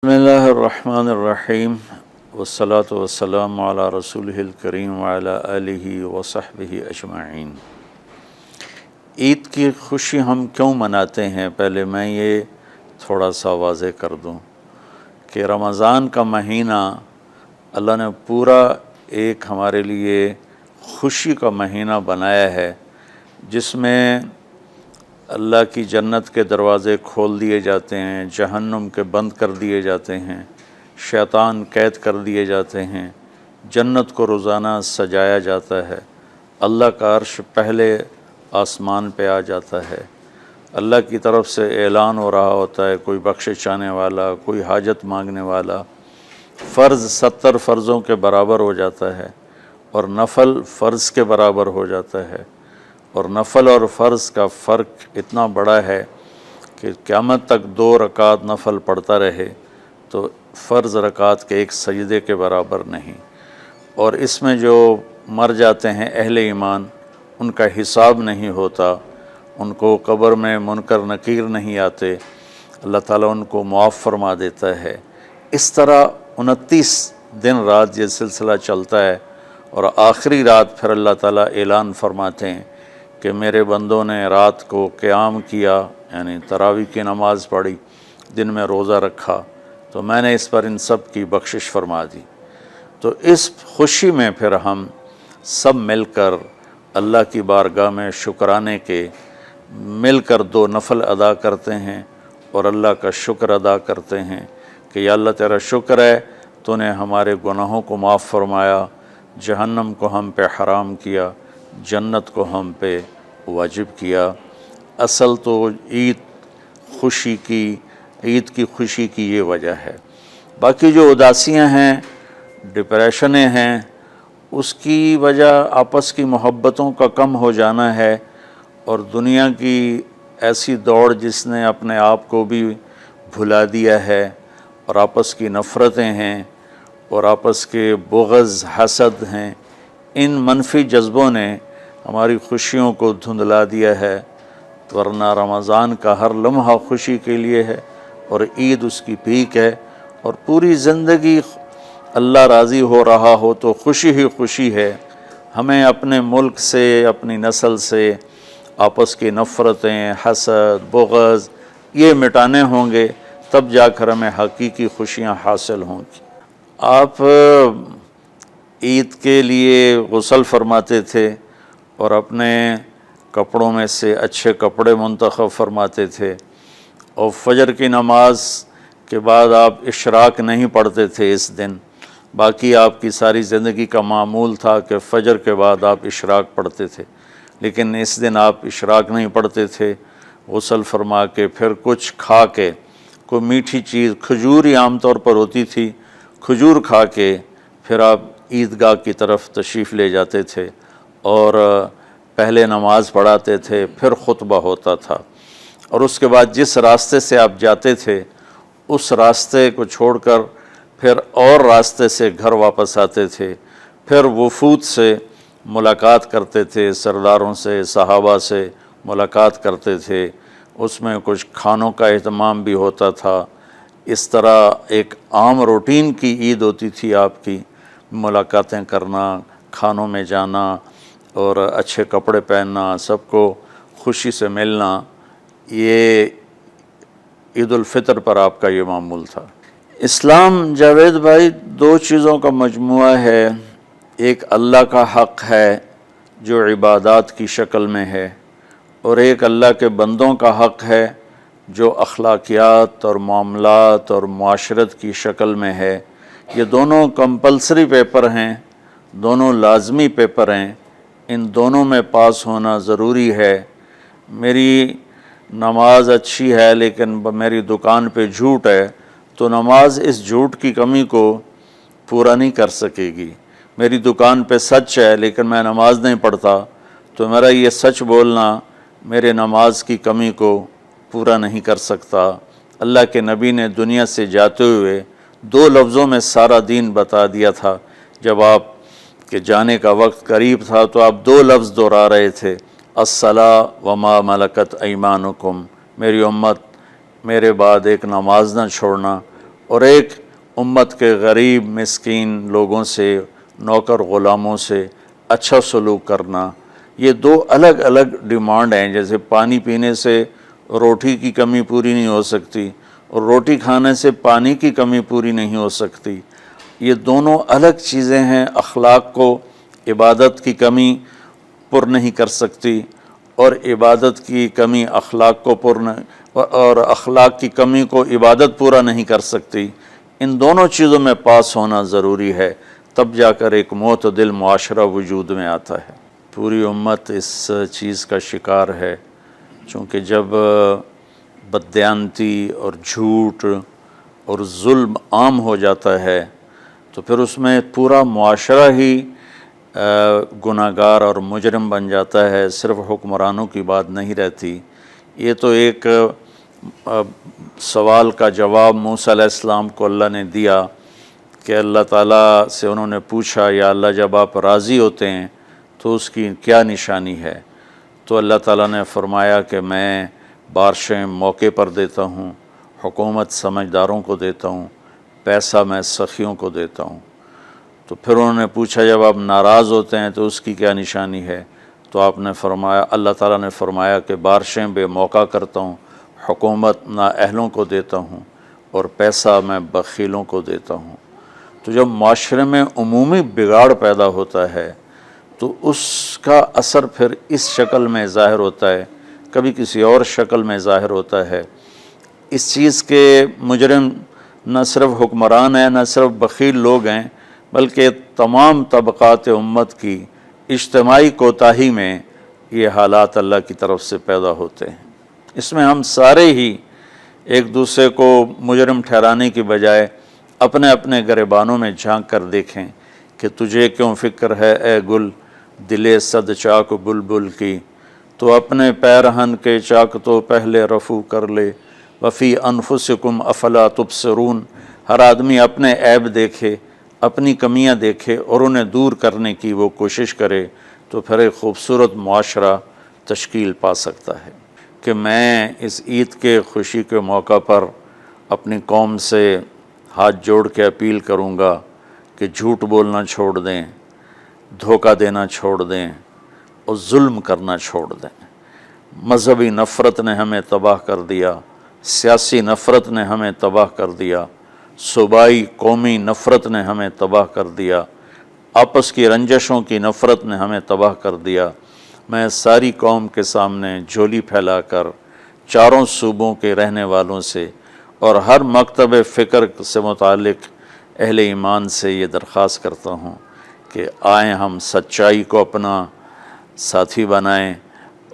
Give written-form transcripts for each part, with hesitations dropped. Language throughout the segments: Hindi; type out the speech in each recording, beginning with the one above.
बिस्मिल्लाहिर्रहमानिर्रहीम वस्सलातु वस्सलामु अला रसूलिहिल करीम व अला आलिहि व सहबिहि अजमाइन। ईद की खुशी हम क्यों मनाते हैं, पहले मैं ये थोड़ा सा वाज़े कर दूं कि रमज़ान का महीना अल्लाह ने पूरा एक हमारे लिए खुशी का महीना बनाया है, जिसमें अल्लाह की जन्नत के दरवाज़े खोल दिए जाते हैं, जहन्नुम के बंद कर दिए जाते हैं, शैतान कैद कर दिए जाते हैं, जन्नत को रोज़ाना सजाया जाता है, अल्लाह का अर्श पहले आसमान पे आ जाता है, अल्लाह की तरफ से ऐलान हो रहा होता है, कोई बख्शिश चाहने वाला, कोई हाजत मांगने वाला। फ़र्ज़ 70 फ़र्ज़ों के बराबर हो जाता है और नफ़ल फ़र्ज़ के बराबर हो जाता है, और नफ़ल और फ़र्ज़ का फ़र्क इतना बड़ा है कि क़यामत तक 2 रकात नफ़ल पढ़ता रहे तो फ़र्ज़ रकात के एक सजदे के बराबर नहीं। और इसमें जो मर जाते हैं अहले ईमान, उनका हिसाब नहीं होता, उनको कब्र में मुनकर नकीर नहीं आते, अल्लाह ताला उनको मुआफ़ फरमा देता है। इस तरह 29 दिन रात ये सिलसिला चलता है और आखिरी रात फिर अल्लाह ताला ऐलान फरमाते हैं कि मेरे बंदों ने रात को क़याम किया, यानी तरावी की नमाज़ पढ़ी, दिन में रोज़ा रखा, तो मैंने इस पर इन सब की बख्शिश फरमा दी। तो इस खुशी में फिर हम सब मिलकर अल्लाह की बारगाह में शुक्राने के मिलकर 2 नफ़ल अदा करते हैं और अल्लाह का शुक्र अदा करते हैं कि या अल्लाह तेरा शुक्र है, तूने हमारे गुनाहों को माफ़ फरमाया, जहन्नम को हम पे हराम किया, जन्नत को हम पे वाजिब किया। असल तो ईद की खुशी की ये वजह है। बाकी जो उदासियाँ हैं, डिप्रेशनें हैं, उसकी वजह आपस की मोहब्बतों का कम हो जाना है और दुनिया की ऐसी दौड़ जिसने अपने आप को भी भुला दिया है, और आपस की नफ़रतें हैं और आपस के बुग़्ज़ हसद हैं। इन मनफी जज्बों ने हमारी खुशियों को धुंधला दिया है, वरना रमज़ान का हर लम्हा खुशी के लिए है और ईद उसकी पीक है। और पूरी ज़िंदगी अल्लाह राज़ी हो रहा हो तो खुशी ही खुशी है। हमें अपने मुल्क से, अपनी नस्ल से आपस की नफ़रतें, हसद, बुग़्ज़ ये मिटाने होंगे, तब जाकर हमें हकीकी खुशियाँ हासिल होंगी। आप ईद के लिए गुस्ल फरमाते थे और अपने कपड़ों में से अच्छे कपड़े मुंतखब फरमाते थे, और फ़जर की नमाज के बाद आप इशराक नहीं पढ़ते थे इस दिन। बाकी आपकी सारी ज़िंदगी का मामूल था कि फ़जर के बाद आप इशराक पढ़ते थे, लेकिन इस दिन आप इशराक नहीं पढ़ते थे। गुस्ल फरमा के फिर कुछ खा के, कोई मीठी चीज़, खजूर ही आम तौर पर होती थी, खजूर खा के फिर आप ईदगाह की तरफ तशरीफ़ ले जाते थे और पहले नमाज़ पढ़ाते थे, फिर खुतबा होता था, और उसके बाद जिस रास्ते से आप जाते थे उस रास्ते को छोड़कर फिर और रास्ते से घर वापस आते थे। फिर वफूद से मुलाकात करते थे, सरदारों से, सहाबा से मुलाकात करते थे, उसमें कुछ खानों का एहतमाम भी होता था। इस तरह एक आम रूटीन की ईद होती थी आपकी, मुलाकातें करना, खानों में जाना और अच्छे कपड़े पहनना, सबको खुशी से मिलना। ये ईद उल फितर पर आपका ये मामूल था। इस्लाम जावेद भाई 2 चीज़ों का मजमुआ है। एक अल्लाह का हक़ है जो इबादत की शक्ल में है, और एक अल्लाह के बंदों का हक़ है जो अखलाकियात और मामलात और मुआशरत की शक्ल में है। ये दोनों कंपल्सरी पेपर हैं, दोनों लाजमी पेपर हैं, इन दोनों में पास होना ज़रूरी है। मेरी नमाज अच्छी है लेकिन मेरी दुकान पे झूठ है, तो नमाज इस झूठ की कमी को पूरा नहीं कर सकेगी। मेरी दुकान पे सच है लेकिन मैं नमाज नहीं पढ़ता, तो मेरा ये सच बोलना मेरे नमाज की कमी को पूरा नहीं कर सकता। अल्लाह के नबी ने दुनिया से जाते हुए 2 लफ्ज़ों में सारा दीन बता दिया था। जब आप के जाने का वक्त करीब था तो आप 2 लफ्ज़ दोहरा रहे थे, अस्सला व मा मलकत ऐमानुकुम, मेरी उम्मत मेरे बाद एक नमाज न छोड़ना और एक उम्मत के गरीब मिस्कीन लोगों से, नौकर ग़ुलामों से अच्छा सलूक करना। ये दो अलग अलग डिमांड हैं। जैसे पानी पीने से रोटी की कमी पूरी नहीं हो सकती और रोटी खाने से पानी की कमी पूरी नहीं हो सकती। ये दोनों अलग चीज़ें हैं। अखलाक को इबादत की कमी पुर नहीं कर सकती और इबादत की कमी अखलाक को और अखलाक की कमी को इबादत पूरा नहीं कर सकती। इन दोनों चीज़ों में पास होना ज़रूरी है, तब जाकर एक मोतदिल मुआशरा वजूद में आता है। पूरी उम्मत इस चीज़ का शिकार है, चूँकि जब बददियानती और झूठ और जुल्म आम हो जाता है तो फिर उसमें पूरा मुआशरा ही गुनाहगार और मुजरिम बन जाता है। सिर्फ हुक्मरानों की बात नहीं रहती। ये तो एक सवाल का जवाब मूसा अलैहिस्सलाम को अल्लाह ने दिया कि अल्लाह ताला से उन्होंने पूछा, या अल्लाह जब आप राज़ी होते हैं तो उसकी क्या निशानी है? तो अल्लाह ताला ने फरमाया कि मैं बारिशें मौके पर देता हूँ, हुकूमत समझदारों को देता हूँ, पैसा मैं सखियों को देता हूँ। तो फिर उन्होंने पूछा जब आप नाराज़ होते हैं तो उसकी क्या निशानी है? तो आपने फरमाया, अल्लाह ताला ने फरमाया कि बारिशें बेमौका करता हूँ, हुकूमत नाअहलों को देता हूँ और पैसा मैं बखीलों को देता हूँ। तो जब माशरे में उमूमी बिगाड़ पैदा होता है तो उसका असर फिर इस शक्ल में ज़ाहिर होता है, कभी किसी और शक्ल में ज़ाहिर होता है। इस चीज़ के मुजरिम न सिर्फ हुक्मरान हैं, न सिर्फ बखील लोग हैं, बल्कि तमाम तबक़ात उम्मत की इज्तिमाई कोताही में ये हालात अल्लाह की तरफ से पैदा होते हैं। इसमें हम सारे ही एक दूसरे को मुजरिम ठहराने की बजाय अपने अपने गिरबानों में झांक कर देखें कि तुझे क्यों फ़िक्र है ए गुल, दिले सद चाक बुलबुल की। तो अपने पैरहन के चाक तो पहले रफ़ू कर ले, वफ़ी अनफुसिकुम अफला तुबसरून। हर आदमी अपने ऐब देखे, अपनी कमियां देखे और उन्हें दूर करने की वो कोशिश करे, तो फिर एक ख़ूबसूरत मुआशरा तश्कील पा सकता है। कि मैं इस ईद के खुशी के मौका पर अपनी कौम से हाथ जोड़ के अपील करूँगा कि झूठ बोलना छोड़ दें, धोखा देना छोड़ दें और जुल्म करना छोड़ दें। मजहबी नफ़रत ने हमें तबाह कर दिया, सियासी नफ़रत ने हमें तबाह कर दिया, सूबाई कौमी नफ़रत ने हमें तबाह कर दिया, आपस की रंजशों की नफ़रत ने हमें तबाह कर दिया। मैं सारी कौम के सामने झोली फैलाकर चारों सूबों के रहने वालों से और हर मकतब फ़िक्र से मुतालिक अहले ईमान से ये दरख्वास्त करता हूँ कि आएँ हम सच्चाई को अपना साथी बनाएं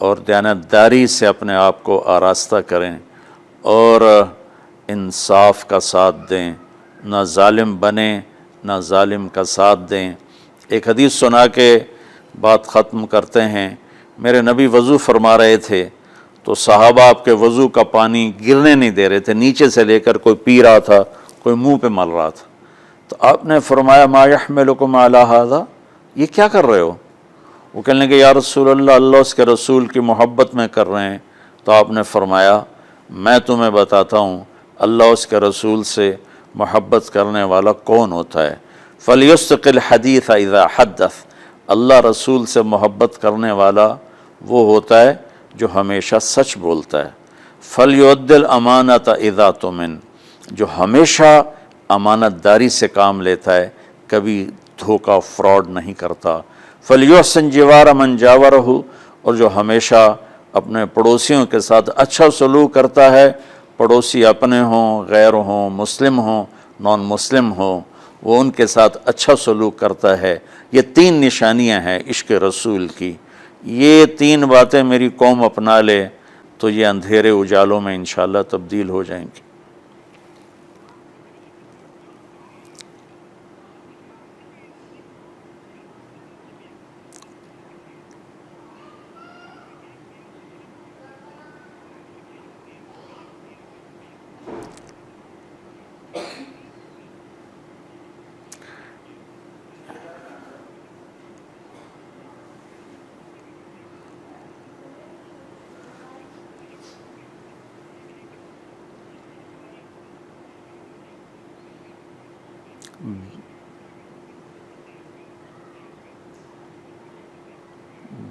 और दयानतदारी से अपने आप को आरास्ता करें और इंसाफ का साथ दें, ना जालिम बने ना जालिम का साथ दें। एक हदीस सुना के बात ख़त्म करते हैं। मेरे नबी वज़ू फरमा रहे थे तो सहाबा आपके वज़ू का पानी गिरने नहीं दे रहे थे, नीचे से लेकर कोई पी रहा था, कोई मुंह पे मल रहा था। तो आपने फरमाया मा यहमिलुकुम अला हाज़ा, ये क्या कर रहे हो? वो कहने लगे या रसूल अल्लाह, अल्लाह उसके रसूल की मोहब्बत में कर रहे हैं। तो आपने फरमाया मैं तुम्हें बताता हूँ अल्लाह उसके रसूल से मोहब्बत करने वाला कौन होता है। फ़लयुस्तक़िल हदीस इज़ा हद्दस, अल्लाह रसूल से मोहब्बत करने वाला वो होता है जो हमेशा सच बोलता है। फ़लयुद्दिल अमानत इज़ा तुमिन, जो हमेशा अमानतदारी से काम लेता है, कभी धोखा फ्रॉड नहीं करता। फ़लयुहसिन जिवार मन जावरहु, और जो हमेशा अपने पड़ोसियों के साथ अच्छा सलूक करता है, पड़ोसी अपने हों, गैर हों, मुस्लिम हों, नॉन मुस्लिम हों, वो उनके साथ अच्छा सलूक करता है। ये तीन निशानियां हैं इश्क़ रसूल की। ये तीन बातें मेरी कौम अपना ले तो ये अंधेरे उजालों में इंशाअल्लाह तब्दील हो जाएंगी।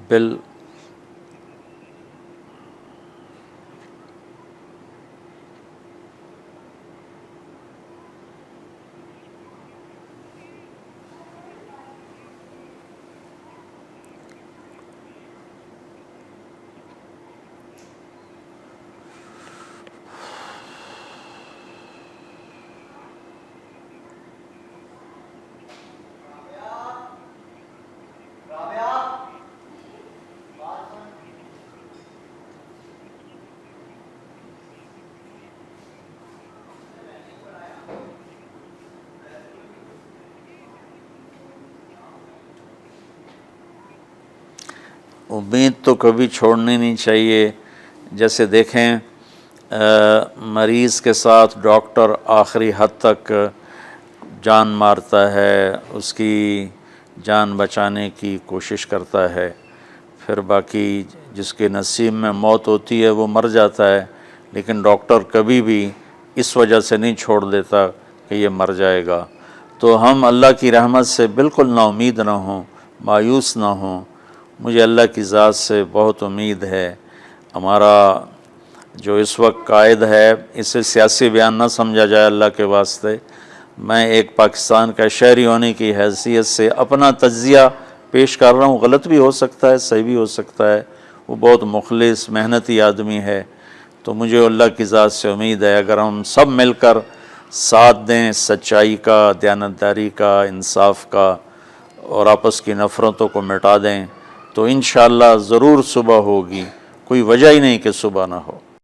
बिल उम्मीद तो कभी छोड़नी नहीं चाहिए। जैसे देखें मरीज़ के साथ डॉक्टर आखिरी हद तक जान मारता है, उसकी जान बचाने की कोशिश करता है, फिर बाकी जिसके नसीब में मौत होती है वो मर जाता है, लेकिन डॉक्टर कभी भी इस वजह से नहीं छोड़ देता कि ये मर जाएगा। तो हम अल्लाह की रहमत से बिल्कुल नाउमीद ना हों, मायूस ना हों। मुझे अल्लाह की ज़ात से बहुत उम्मीद है। हमारा जो इस वक्त कायद है, इसे सियासी बयान ना समझा जाए अल्लाह के वास्ते। मैं एक पाकिस्तान का शहरी होने की हैसियत से अपना तज्ज़िया पेश कर रहा हूँ। गलत भी हो सकता है, सही भी हो सकता है। वो बहुत मुखलिस मेहनती आदमी है। तो मुझे अल्लाह की ज़ात से उम्मीद है अगर हम सब मिलकर साथ दें सच्चाई का, दयानतदारी का, इंसाफ का, और आपस की नफ़रतों को मिटा दें, तो इंशाअल्लाह ज़रूर सुबह होगी। कोई वजह ही नहीं कि सुबह ना हो।